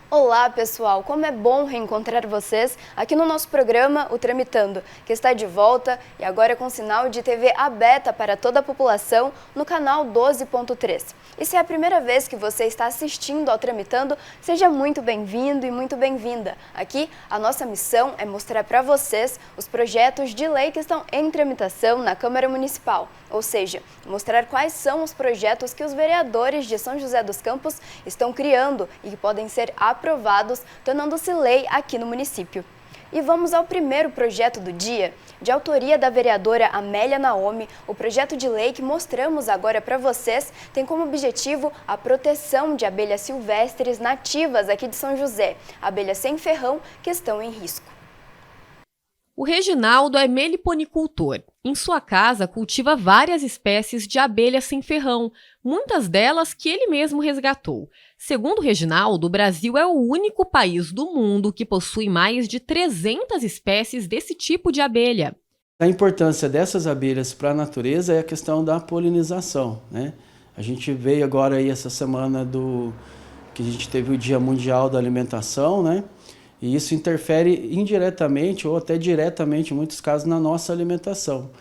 Olá pessoal, como é bom reencontrar vocês aqui no nosso programa O Tramitando, que está de volta e agora com sinal de TV aberta para toda a população no canal 12.3. E se é a primeira vez que você está assistindo ao Tramitando, seja muito bem-vindo e muito bem-vinda. Aqui a nossa missão é mostrar para vocês os projetos de lei que estão em tramitação na Câmara Municipal, ou seja, mostrar quais são os projetos que os vereadores de São José dos Campos estão criando e que podem ser aprovados, tornando-se lei aqui no município. E vamos ao primeiro projeto do dia, de autoria da vereadora Amélia Naomi. O projeto de lei que mostramos agora para vocês tem como objetivo a proteção de abelhas silvestres nativas aqui de São José, abelhas sem ferrão que estão em risco. O Reginaldo é meliponicultor. Em sua casa, cultiva várias espécies de abelhas sem ferrão, muitas delas que ele mesmo resgatou. Segundo o Reginaldo, o Brasil é o único país do mundo que possui mais de 300 espécies desse tipo de abelha. A importância dessas abelhas para a natureza é a questão da polinização, né? A gente veio agora aí essa semana que a gente teve o Dia Mundial da Alimentação, né? E isso interfere indiretamente ou até diretamente, em muitos casos, na nossa alimentação.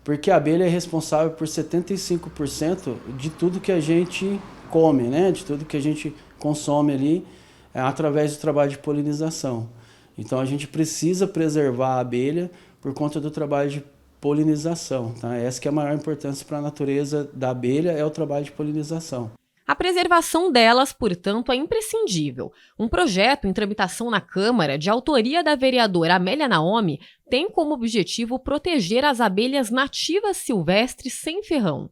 Porque a abelha é responsável por 75% de tudo que a gente come, né? De tudo que a gente consome ali, através do trabalho de polinização. Então a gente precisa preservar a abelha por conta do trabalho de polinização. Tá? Essa que é a maior importância para a natureza da abelha, é o trabalho de polinização. A preservação delas, portanto, é imprescindível. Um projeto em tramitação na Câmara, de autoria da vereadora Amélia Naomi, tem como objetivo proteger as abelhas nativas silvestres sem ferrão.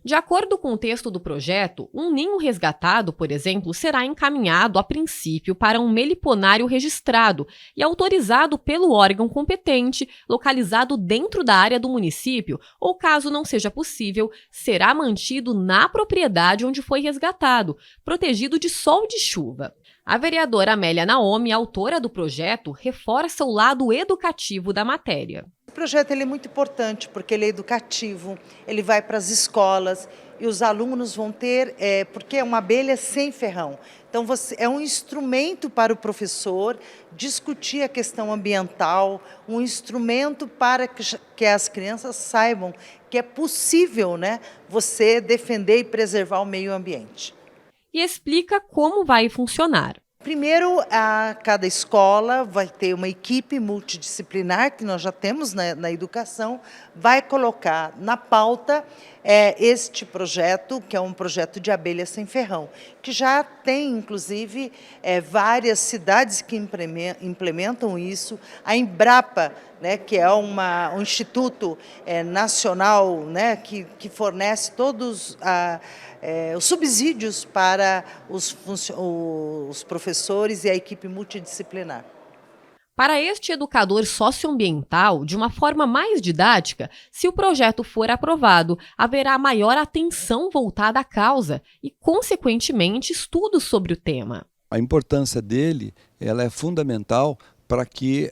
De acordo com o texto do projeto, um ninho resgatado, por exemplo, será encaminhado, a princípio, para um meliponário registrado e autorizado pelo órgão competente, localizado dentro da área do município, ou, caso não seja possível, será mantido na propriedade onde foi resgatado, protegido de sol e de chuva. A vereadora Amélia Naomi, autora do projeto, reforça o lado educativo da matéria. O projeto ele é muito importante porque ele é educativo, ele vai para as escolas e os alunos vão ter, porque é uma abelha sem ferrão. Então é um instrumento para o professor discutir a questão ambiental, um instrumento para que as crianças saibam que é possível, né, você defender e preservar o meio ambiente. E explica como vai funcionar. Primeiro, cada escola vai ter uma equipe multidisciplinar, que nós já temos na educação, vai colocar na pauta este projeto, que é um projeto de abelha sem ferrão, que já tem, inclusive, várias cidades que implementam isso. A Embrapa, né, que é um instituto nacional, né, que fornece todos os subsídios para os professores e a equipe multidisciplinar. Para este educador socioambiental, de uma forma mais didática, se o projeto for aprovado, haverá maior atenção voltada à causa e, consequentemente, estudos sobre o tema. A importância dele ela é fundamental para que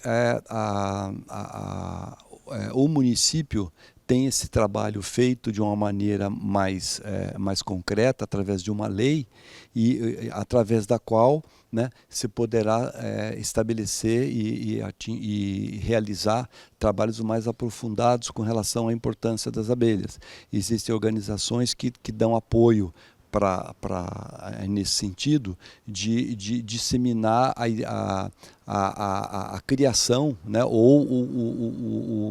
o município tem esse trabalho feito de uma maneira mais concreta, através de uma lei, e através da qual, né, se poderá estabelecer e realizar trabalhos mais aprofundados com relação à importância das abelhas. Existem organizações que dão apoio nesse sentido de disseminar a criação, né, ou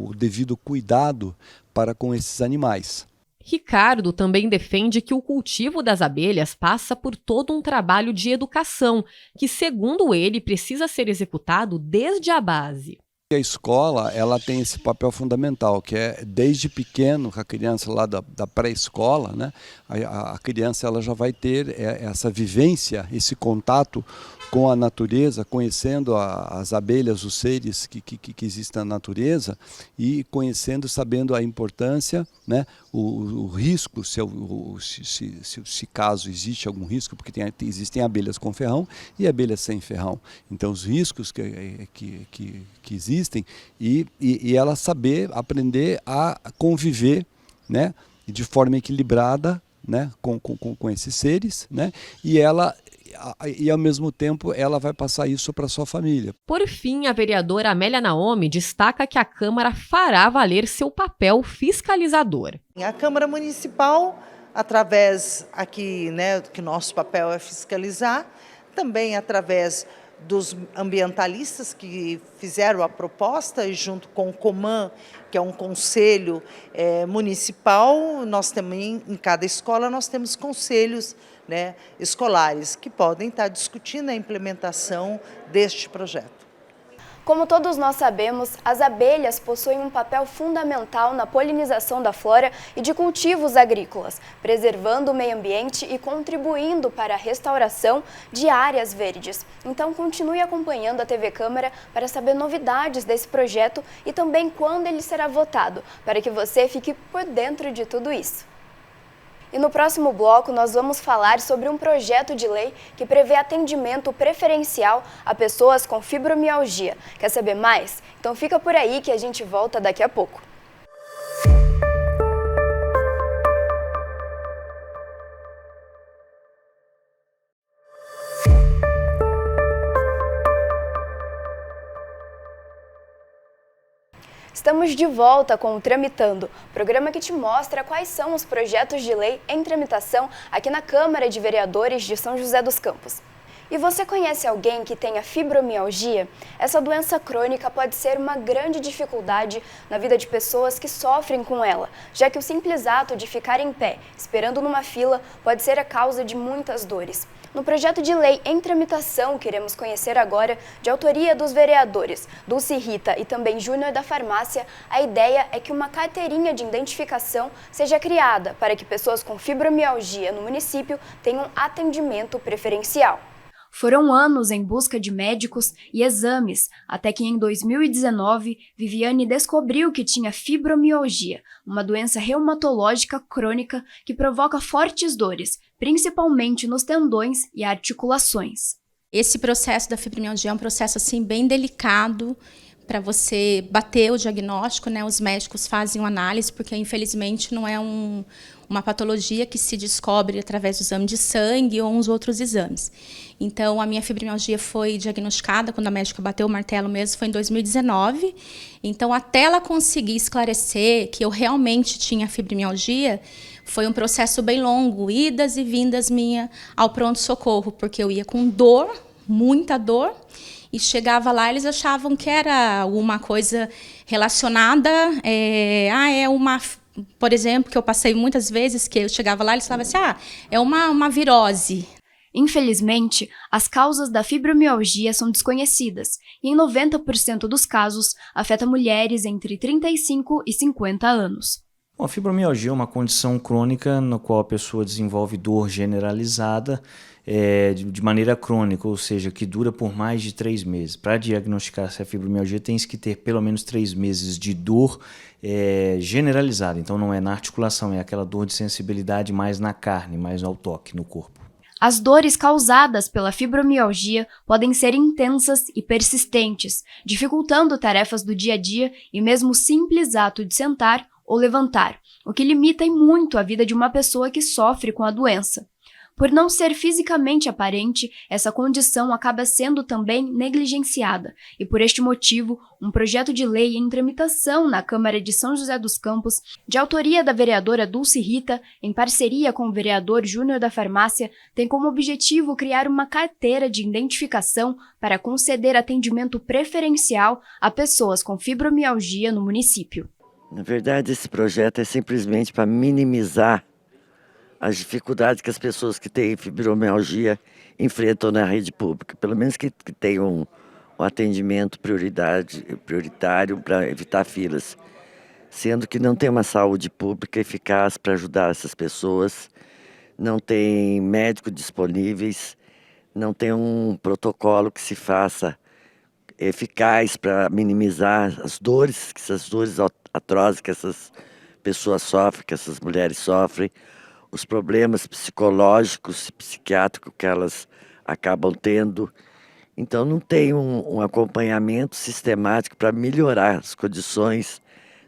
o devido cuidado para com esses animais. Ricardo também defende que o cultivo das abelhas passa por todo um trabalho de educação, que, segundo ele, precisa ser executado desde a base. A escola ela tem esse papel fundamental, que é desde pequeno, com a criança lá da pré-escola, né, a criança ela já vai ter essa vivência, esse contato com a natureza, conhecendo as abelhas, os seres que existem na natureza, e conhecendo, sabendo a importância, né, o risco, se caso existe algum risco, porque existem abelhas com ferrão e abelhas sem ferrão. Então os riscos que existem e ela aprender a conviver, né, de forma equilibrada, né, com esses seres, né, e ela e ao mesmo tempo ela vai passar isso para sua família. Por fim, a vereadora Amélia Naomi destaca que a Câmara fará valer seu papel fiscalizador. A Câmara Municipal, através aqui, né, que nosso papel é fiscalizar, também através dos ambientalistas que fizeram a proposta, e junto com o Coman, que é um conselho municipal, nós também, em cada escola, nós temos conselhos, né, escolares, que podem estar discutindo a implementação deste projeto. Como todos nós sabemos, as abelhas possuem um papel fundamental na polinização da flora e de cultivos agrícolas, preservando o meio ambiente e contribuindo para a restauração de áreas verdes. Então continue acompanhando a TV Câmara para saber novidades desse projeto e também quando ele será votado, para que você fique por dentro de tudo isso. E no próximo bloco nós vamos falar sobre um projeto de lei que prevê atendimento preferencial a pessoas com fibromialgia. Quer saber mais? Então fica por aí que a gente volta daqui a pouco. Estamos de volta com o Tramitando, programa que te mostra quais são os projetos de lei em tramitação aqui na Câmara de Vereadores de São José dos Campos. E você conhece alguém que tenha fibromialgia? Essa doença crônica pode ser uma grande dificuldade na vida de pessoas que sofrem com ela, já que o simples ato de ficar em pé, esperando numa fila, pode ser a causa de muitas dores. No projeto de lei em tramitação que iremos conhecer agora, de autoria dos vereadores Dulce Rita e também Júnior da Farmácia, a ideia é que uma carteirinha de identificação seja criada para que pessoas com fibromialgia no município tenham atendimento preferencial. Foram anos em busca de médicos e exames, até que em 2019, Viviane descobriu que tinha fibromialgia, uma doença reumatológica crônica que provoca fortes dores, principalmente nos tendões e articulações. Esse processo da fibromialgia é um processo assim, bem delicado para você bater o diagnóstico, né? Os médicos fazem uma análise, porque infelizmente não é uma patologia que se descobre através do exame de sangue ou uns outros exames. Então, a minha fibromialgia foi diagnosticada, quando a médica bateu o martelo mesmo, foi em 2019. Então, até ela conseguir esclarecer que eu realmente tinha fibromialgia, foi um processo bem longo, idas e vindas minha ao pronto-socorro, porque eu ia com dor, muita dor, e chegava lá, eles achavam que era alguma coisa relacionada, por exemplo, que eu passei muitas vezes, que eu chegava lá e eles falavam assim, é uma virose. Infelizmente, as causas da fibromialgia são desconhecidas e em 90% dos casos afeta mulheres entre 35 e 50 anos. Bom, a fibromialgia é uma condição crônica na qual a pessoa desenvolve dor generalizada de maneira crônica, ou seja, que dura por mais de 3 meses. Para diagnosticar essa fibromialgia, tem que ter pelo menos 3 meses de dor generalizada. Então não é na articulação, é aquela dor de sensibilidade mais na carne, mais ao toque no corpo. As dores causadas pela fibromialgia podem ser intensas e persistentes, dificultando tarefas do dia a dia e mesmo o simples ato de sentar ou levantar, o que limita e muito a vida de uma pessoa que sofre com a doença. Por não ser fisicamente aparente, essa condição acaba sendo também negligenciada e, por este motivo, um projeto de lei em tramitação na Câmara de São José dos Campos, de autoria da vereadora Dulce Rita, em parceria com o vereador Júnior da Farmácia, tem como objetivo criar uma carteira de identificação para conceder atendimento preferencial a pessoas com fibromialgia no município. Na verdade, esse projeto é simplesmente para minimizar as dificuldades que as pessoas que têm fibromialgia enfrentam na rede pública. Pelo menos que tenham um atendimento prioritário para evitar filas. Sendo que não tem uma saúde pública eficaz para ajudar essas pessoas, não tem médicos disponíveis, não tem um protocolo que se faça eficaz para minimizar as dores atrozes que essas pessoas sofrem, que essas mulheres sofrem, os problemas psicológicos e psiquiátricos que elas acabam tendo. Então não tem um acompanhamento sistemático para melhorar as condições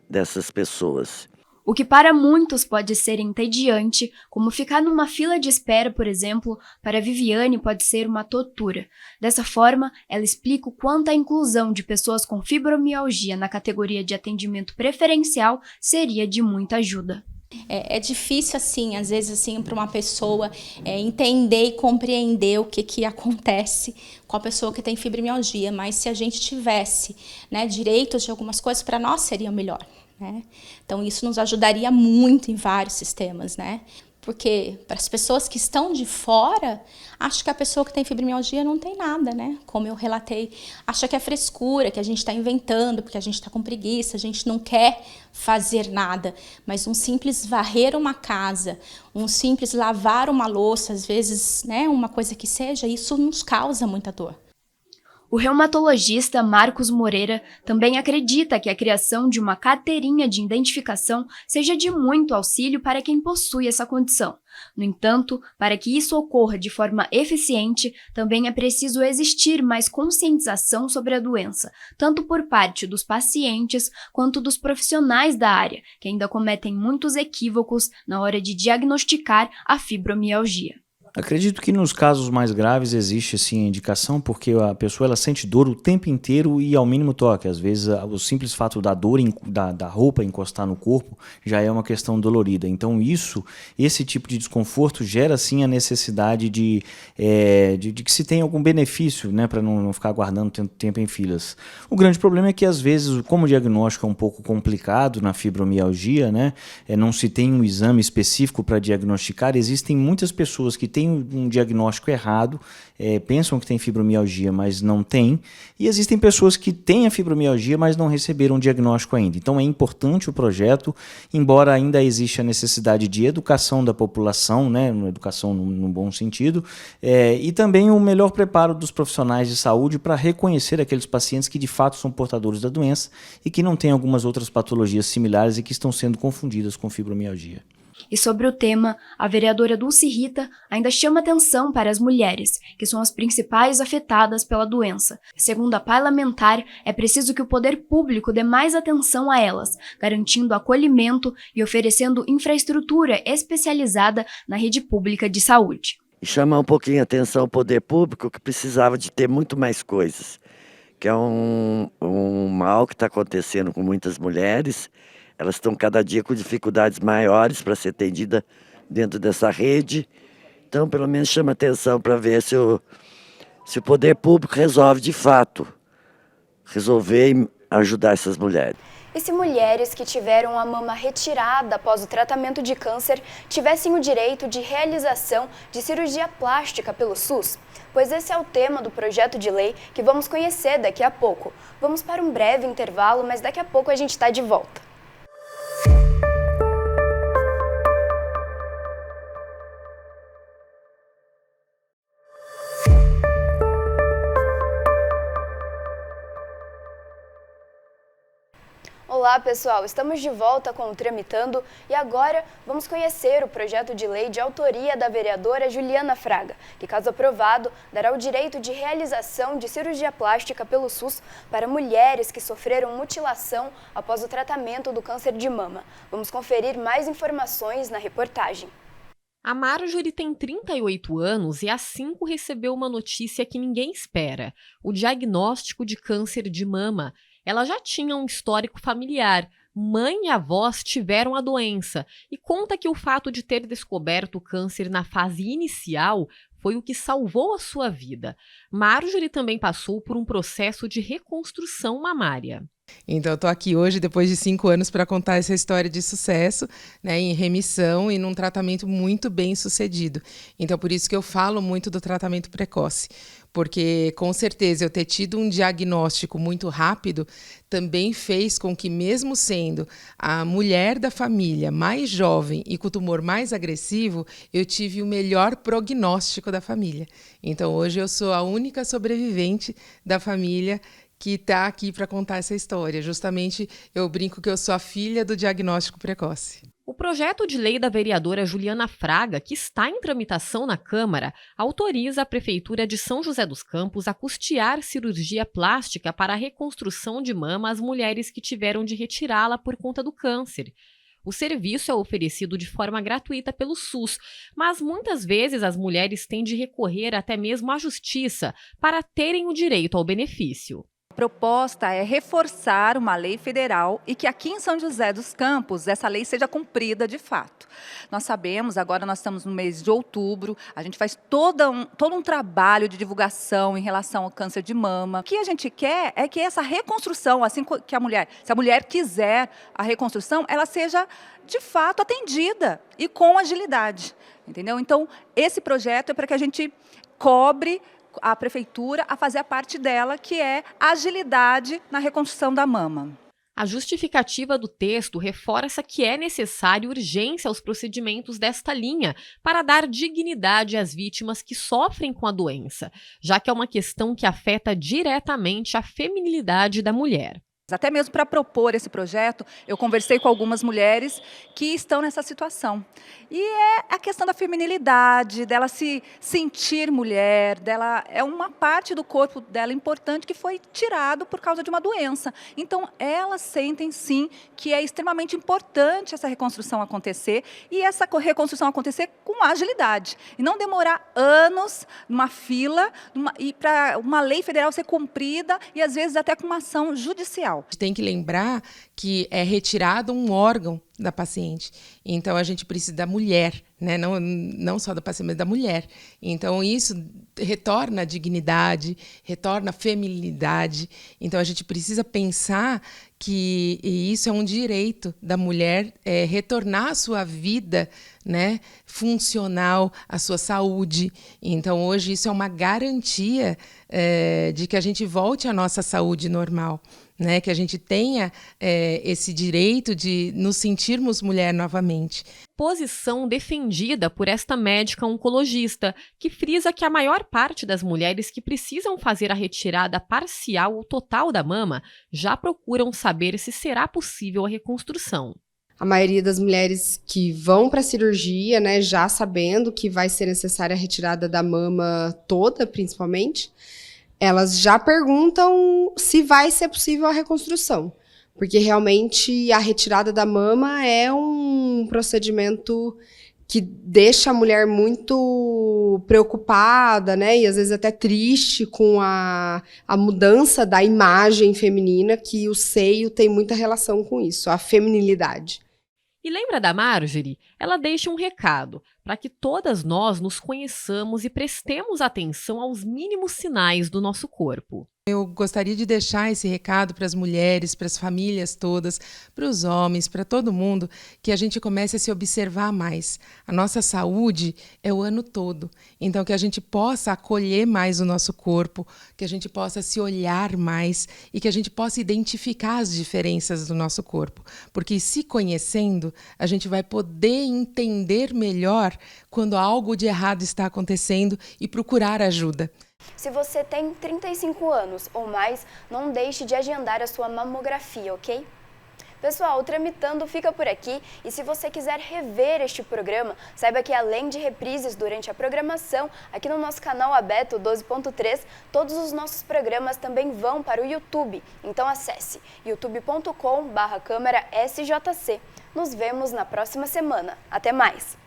dessas pessoas. O O que para muitos pode ser entediante, como ficar numa fila de espera, por exemplo, para Viviane pode ser uma tortura. Dessa forma, ela explica o quanto a inclusão de pessoas com fibromialgia na categoria de atendimento preferencial seria de muita ajuda. É difícil, assim, às vezes, assim, para uma pessoa entender e compreender o que acontece com a pessoa que tem fibromialgia, mas se a gente tivesse, né, direitos de algumas coisas, para nós seria melhor, né? Então, isso nos ajudaria muito em vários sistemas, né? Porque para as pessoas que estão de fora, acho que a pessoa que tem fibromialgia não tem nada, né? Como eu relatei, acha que é frescura, que a gente está inventando, porque a gente está com preguiça, a gente não quer fazer nada. Mas um simples varrer uma casa, um simples lavar uma louça, às vezes, né, uma coisa que seja, isso nos causa muita dor. O reumatologista Marcos Moreira também acredita que a criação de uma carteirinha de identificação seja de muito auxílio para quem possui essa condição. No entanto, para que isso ocorra de forma eficiente, também é preciso existir mais conscientização sobre a doença, tanto por parte dos pacientes quanto dos profissionais da área, que ainda cometem muitos equívocos na hora de diagnosticar a fibromialgia. Acredito que nos casos mais graves existe sim a indicação, porque a pessoa ela sente dor o tempo inteiro e ao mínimo toque. Às vezes o simples fato da dor da roupa encostar no corpo já é uma questão dolorida. Então esse tipo de desconforto gera sim a necessidade de que se tenha algum benefício, né, para não ficar aguardando tempo em filas. O grande problema é que às vezes, como o diagnóstico é um pouco complicado na fibromialgia, né, não se tem um exame específico para diagnosticar, existem muitas pessoas que têm um diagnóstico errado, pensam que tem fibromialgia, mas não tem, e existem pessoas que têm a fibromialgia, mas não receberam o diagnóstico ainda. Então é importante o projeto, embora ainda exista a necessidade de educação da população, né, educação no bom sentido, e também o melhor preparo dos profissionais de saúde para reconhecer aqueles pacientes que de fato são portadores da doença e que não têm algumas outras patologias similares e que estão sendo confundidas com fibromialgia. E sobre o tema, a vereadora Dulce Rita ainda chama atenção para as mulheres, que são as principais afetadas pela doença. Segundo a parlamentar, é preciso que o poder público dê mais atenção a elas, garantindo acolhimento e oferecendo infraestrutura especializada na rede pública de saúde. E chamar um pouquinho a atenção ao poder público, que precisava de ter muito mais coisas, que é um mal que está acontecendo com muitas mulheres. Elas estão cada dia com dificuldades maiores para ser atendida dentro dessa rede. Então, pelo menos chama atenção para ver se o poder público resolve de fato, resolver e ajudar essas mulheres. E se mulheres que tiveram a mama retirada após o tratamento de câncer tivessem o direito de realização de cirurgia plástica pelo SUS? Pois esse é o tema do projeto de lei que vamos conhecer daqui a pouco. Vamos para um breve intervalo, mas daqui a pouco a gente está de volta. Olá pessoal, estamos de volta com o Tramitando e agora vamos conhecer o projeto de lei de autoria da vereadora Juliana Fraga, que caso aprovado, dará o direito de realização de cirurgia plástica pelo SUS para mulheres que sofreram mutilação após o tratamento do câncer de mama. Vamos conferir mais informações na reportagem. A Marjorie tem 38 anos e há 5 recebeu uma notícia que ninguém espera: o diagnóstico de câncer de mama. Ela já tinha um histórico familiar. Mãe e avós tiveram a doença e conta que o fato de ter descoberto o câncer na fase inicial foi o que salvou a sua vida. Marjorie também passou por um processo de reconstrução mamária. Então, eu estou aqui hoje, depois de 5 anos, para contar essa história de sucesso, né, em remissão e num tratamento muito bem sucedido. Então, por isso que eu falo muito do tratamento precoce, porque, com certeza, eu ter tido um diagnóstico muito rápido também fez com que, mesmo sendo a mulher da família mais jovem e com o tumor mais agressivo, eu tive o melhor prognóstico da família. Então, hoje eu sou a única sobrevivente da família que está aqui para contar essa história. Justamente, eu brinco que eu sou a filha do diagnóstico precoce. O projeto de lei da vereadora Juliana Fraga, que está em tramitação na Câmara, autoriza a Prefeitura de São José dos Campos a custear cirurgia plástica para a reconstrução de mama às mulheres que tiveram de retirá-la por conta do câncer. O serviço é oferecido de forma gratuita pelo SUS, mas muitas vezes as mulheres têm de recorrer até mesmo à justiça para terem o direito ao benefício. A proposta é reforçar uma lei federal e que aqui em São José dos Campos essa lei seja cumprida de fato. Nós sabemos, agora nós estamos no mês de outubro, a gente faz todo um trabalho de divulgação em relação ao câncer de mama. O que a gente quer é que essa reconstrução, assim que se a mulher quiser a reconstrução, ela seja de fato atendida e com agilidade, entendeu? Então, esse projeto é para que a gente cobre a prefeitura a fazer a parte dela, que é a agilidade na reconstrução da mama. A justificativa do texto reforça que é necessária urgência aos procedimentos desta linha para dar dignidade às vítimas que sofrem com a doença, já que é uma questão que afeta diretamente a feminilidade da mulher. Até mesmo para propor esse projeto, eu conversei com algumas mulheres que estão nessa situação. E é a questão da feminilidade, dela se sentir mulher, dela é uma parte do corpo dela importante que foi tirado por causa de uma doença. Então, elas sentem sim que é extremamente importante essa reconstrução acontecer e essa reconstrução acontecer com agilidade. E não demorar anos numa fila e para uma lei federal ser cumprida e às vezes até com uma ação judicial. A gente tem que lembrar que é retirado um órgão da paciente. Então, a gente precisa da mulher, né? Não só da paciente, mas da mulher. Então, isso retorna a dignidade, retorna a feminilidade. Então, a gente precisa pensar que isso é um direito da mulher, retornar à sua vida, né, funcional, à sua saúde. Então, hoje, isso é uma garantia de que a gente volte à nossa saúde normal. Né, que a gente tenha esse direito de nos sentirmos mulher novamente. Posição defendida por esta médica oncologista, que frisa que a maior parte das mulheres que precisam fazer a retirada parcial ou total da mama já procuram saber se será possível a reconstrução. A maioria das mulheres que vão para a cirurgia, né, já sabendo que vai ser necessária a retirada da mama toda, principalmente, elas já perguntam se vai ser possível a reconstrução, porque realmente a retirada da mama é um procedimento que deixa a mulher muito preocupada, né, e às vezes até triste com a mudança da imagem feminina, que o seio tem muita relação com isso, a feminilidade. E lembra da Marjorie? Ela deixa um recado para que todas nós nos conheçamos e prestemos atenção aos mínimos sinais do nosso corpo. Eu gostaria de deixar esse recado para as mulheres, para as famílias todas, para os homens, para todo mundo, que a gente comece a se observar mais. A nossa saúde é o ano todo, então que a gente possa acolher mais o nosso corpo, que a gente possa se olhar mais e que a gente possa identificar as diferenças do nosso corpo. Porque se conhecendo, a gente vai poder entender melhor quando algo de errado está acontecendo e procurar ajuda. Se você tem 35 anos ou mais, não deixe de agendar a sua mamografia, ok? Pessoal, o Tramitando fica por aqui e se você quiser rever este programa, saiba que além de reprises durante a programação, aqui no nosso canal aberto 12.3, todos os nossos programas também vão para o YouTube. Então acesse youtube.com/câmera SJC. Nos vemos na próxima semana. Até mais!